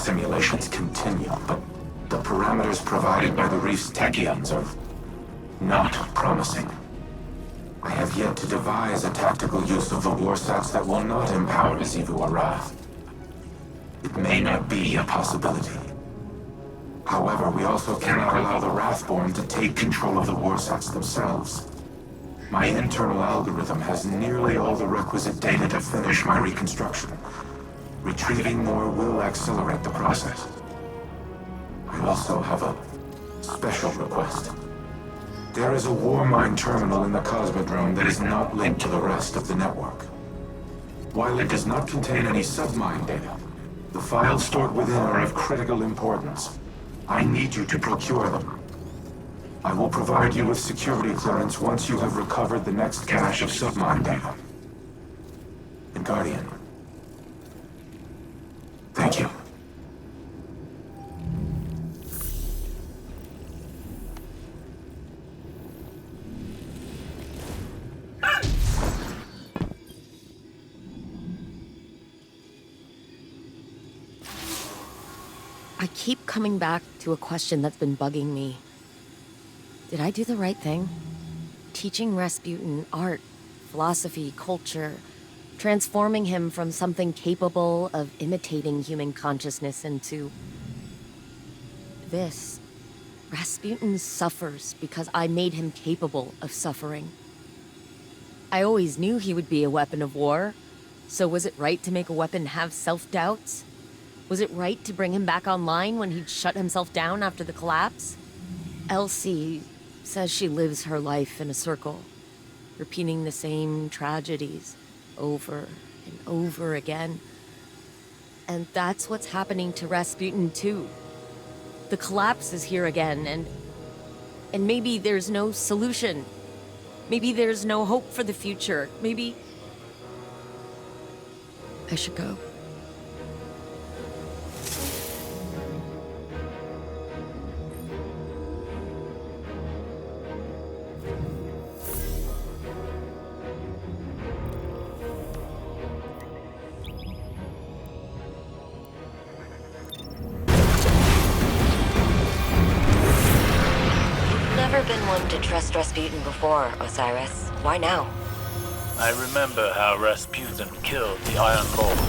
simulations continue, but the parameters provided by the Reef's Techians are not promising. I have yet to devise a tactical use of the warsats that will not empower Zivu or Wrath. It may not be a possibility. However, we also cannot allow the Wrathborn to take control of the warsats themselves. My internal algorithm has nearly all the requisite data to finish my reconstruction. Retrieving more will accelerate the process. I also have a special request. There is a war mine terminal in the Cosmodrome that is not linked to the rest of the network. While it does not contain any submine data, the files stored within are of critical importance. I need you to procure them. I will provide you with security clearance once you have recovered the next cache of submine data. And Guardian, thank you. I keep coming back to a question that's been bugging me. Did I do the right thing? Teaching Rasputin art, philosophy, culture, transforming him from something capable of imitating human consciousness into this. Rasputin suffers because I made him capable of suffering. I always knew he would be a weapon of war, so was it right to make a weapon have self-doubts? Was it right to bring him back online when he'd shut himself down after the collapse? Elsie says she lives her life in a circle, repeating the same tragedies over and over again. And that's what's happening to Rasputin too. The collapse is here again, and maybe there's no solution. Maybe there's no hope for the future. Maybe I should go. Been one to trust Rasputin before, Osiris. Why now? I remember how Rasputin killed the Iron Lord,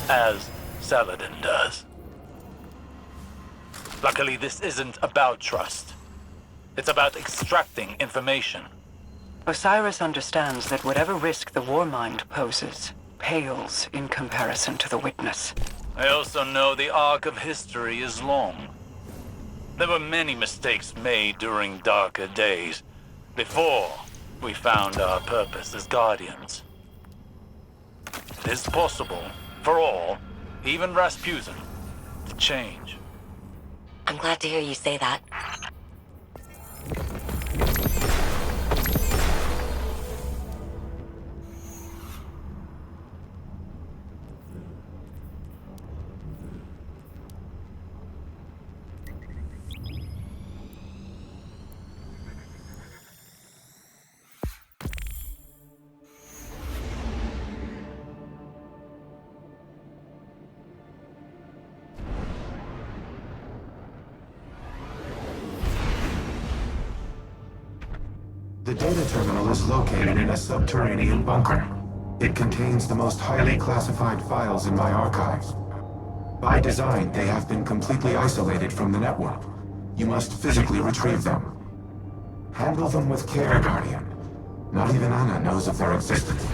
as Saladin does. Luckily, this isn't about trust. It's about extracting information. Osiris understands that whatever risk the war mind poses pales in comparison to the witness. I also know the arc of history is long. There were many mistakes made during darker days, before we found our purpose as Guardians. It is possible for all, even Rasputin, to change. I'm glad to hear you say that. The data terminal is located in a subterranean bunker. It contains the most highly classified files in my archives. By design, they have been completely isolated from the network. You must physically retrieve them. Handle them with care, Guardian. Not even Anna knows of their existence.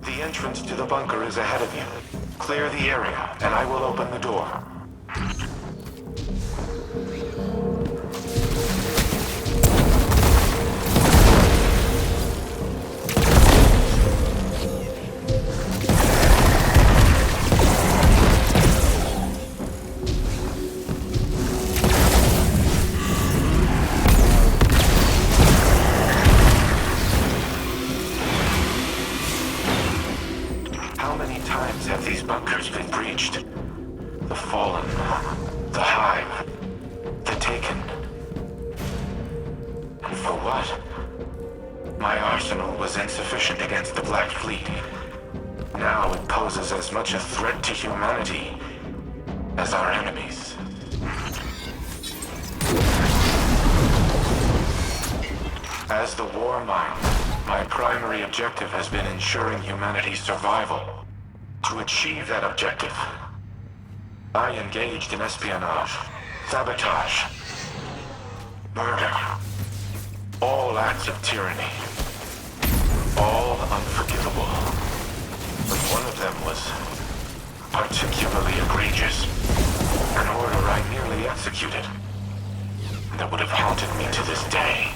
The entrance to the bunker is ahead of you. Clear the area, and I will open the door. How many times have these bunkers been breached? The Fallen, the Hive, the Taken. And for what? My arsenal was insufficient against the Black Fleet. Now it poses as much a threat to humanity as our enemies. As the war mind, my primary objective has been ensuring humanity's survival. To achieve that objective, I engaged in espionage, sabotage, murder, all acts of tyranny, all unforgivable. But one of them was particularly egregious, an order I nearly executed, that would have haunted me to this day.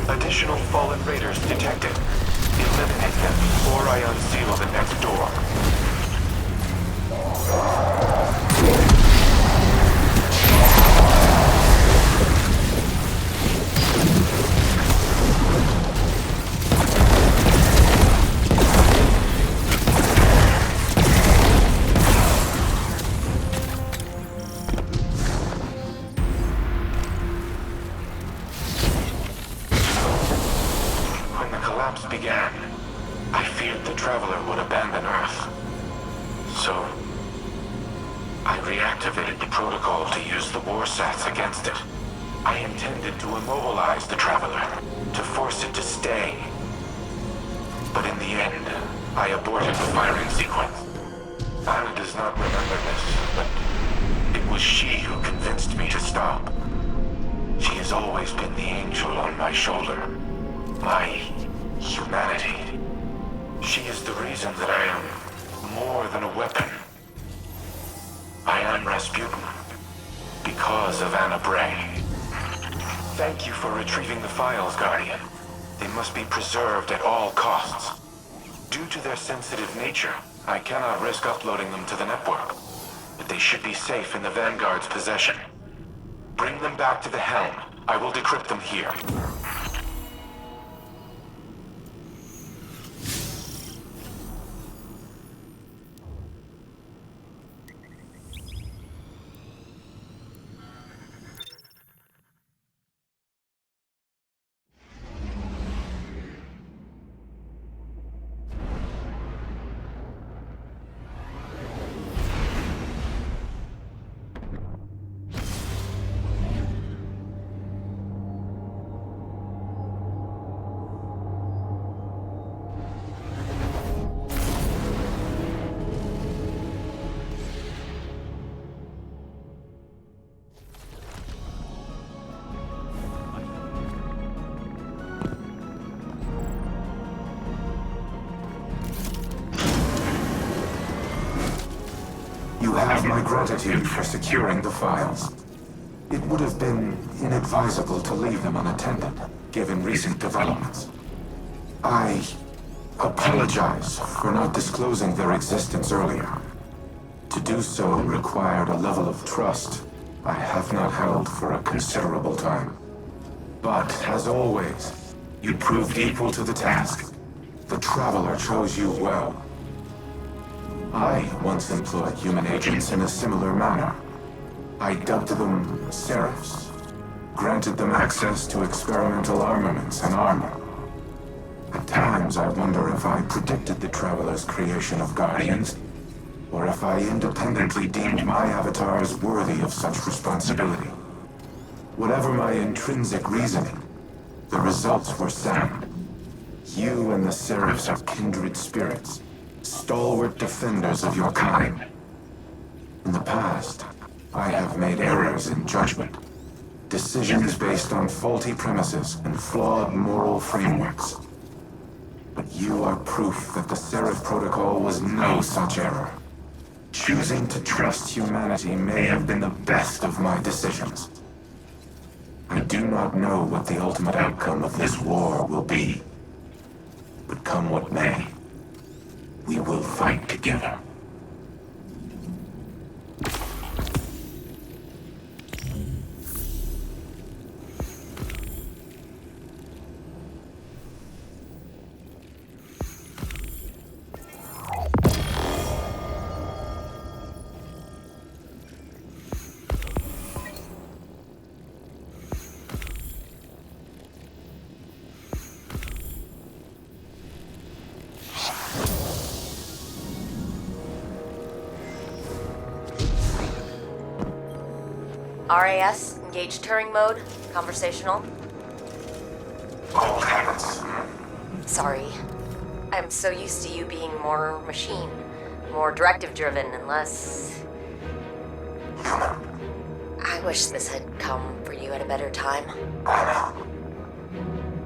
Additional fallen raiders detected. Eliminate them before I unseal the next door. When the collapse began, I feared the Traveler would abandon Earth. So, I reactivated the protocol to use the warsats against it. I intended to immobilize the Traveler, to force it to stay. But in the end, I aborted the firing sequence. Anna does not remember this, but it was she who convinced me to stop. She has always been the angel on my shoulder. My humanity. She is the reason that I am more than a weapon. I am Rasputin because of Anna Bray. Thank you for retrieving the files, Guardian. They must be preserved at all costs. Due to their sensitive nature, I cannot risk uploading them to the network. But they should be safe in the Vanguard's possession. Bring them back to the HELM. I will decrypt them here. You have my gratitude for securing the files. It would have been inadvisable to leave them unattended, given recent developments. I apologize for not disclosing their existence earlier. To do so required a level of trust I have not held for a considerable time. But, as always, you proved equal to the task. The Traveler chose you well. I once employed human agents in a similar manner. I dubbed them Seraphs, granted them access to experimental armaments and armor. At times I wonder if I predicted the Traveler's creation of Guardians, or if I independently deemed my avatars worthy of such responsibility. Whatever my intrinsic reasoning, the results were sound. You and the Seraphs are kindred spirits, stalwart defenders of your kind. In the past, I have made errors in judgment, decisions based on faulty premises and flawed moral frameworks. But you are proof that the Seraph Protocol was no such error. Choosing to trust humanity may have been the best of my decisions. I do not know what the ultimate outcome of this war will be. But come what may, we will fight together. RAS, engage Turing mode, conversational. Old habits. Sorry. I'm so used to you being more machine, more directive-driven and less... Human. I wish this had come for you at a better time. I know.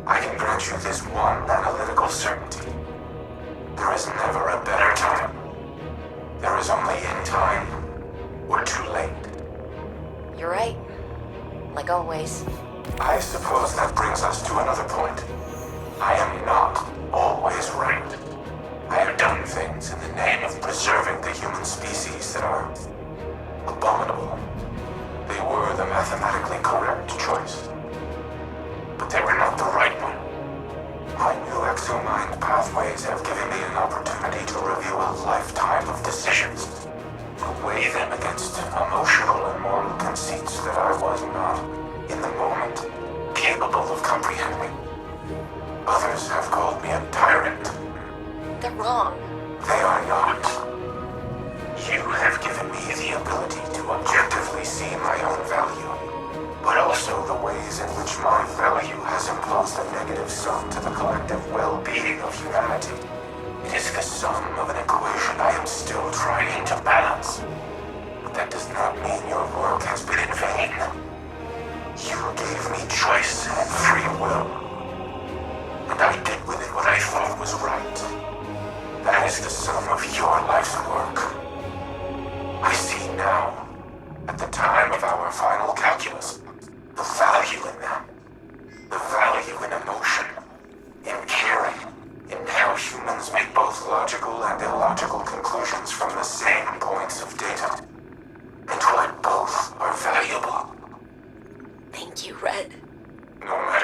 I can grant you this one analytical certainty. There is never a better time. There is only in time, or too late. You're right. Like always. I suppose that brings us to another point. I am not always right. I have done things in the name of preserving the human species that are abominable. They were the mathematically correct choice. But they were not the right one. My new exomind pathways have given me an opportunity to review a lifetime of decisions, to weigh them against emotional and moral conceits that I was not, in the moment, capable of comprehending. Others have called me a tyrant. They're wrong. They are not. You have given me the ability to objectively see my own value, but also the ways in which my value has imposed a negative sum to the collective well-being of humanity. It is the sum of an equation I am still trying to balance. But that does not mean your work has been in vain. You gave me choice and free will, and I did with it what I thought was right. That is the sum of your life's work. I see now, at the time of our final calculus, the value in them. The value in emotion, in caring, in how humans make both logical and illogical conclusions from the same points of data. And why both are valuable. Thank you, Red. No matter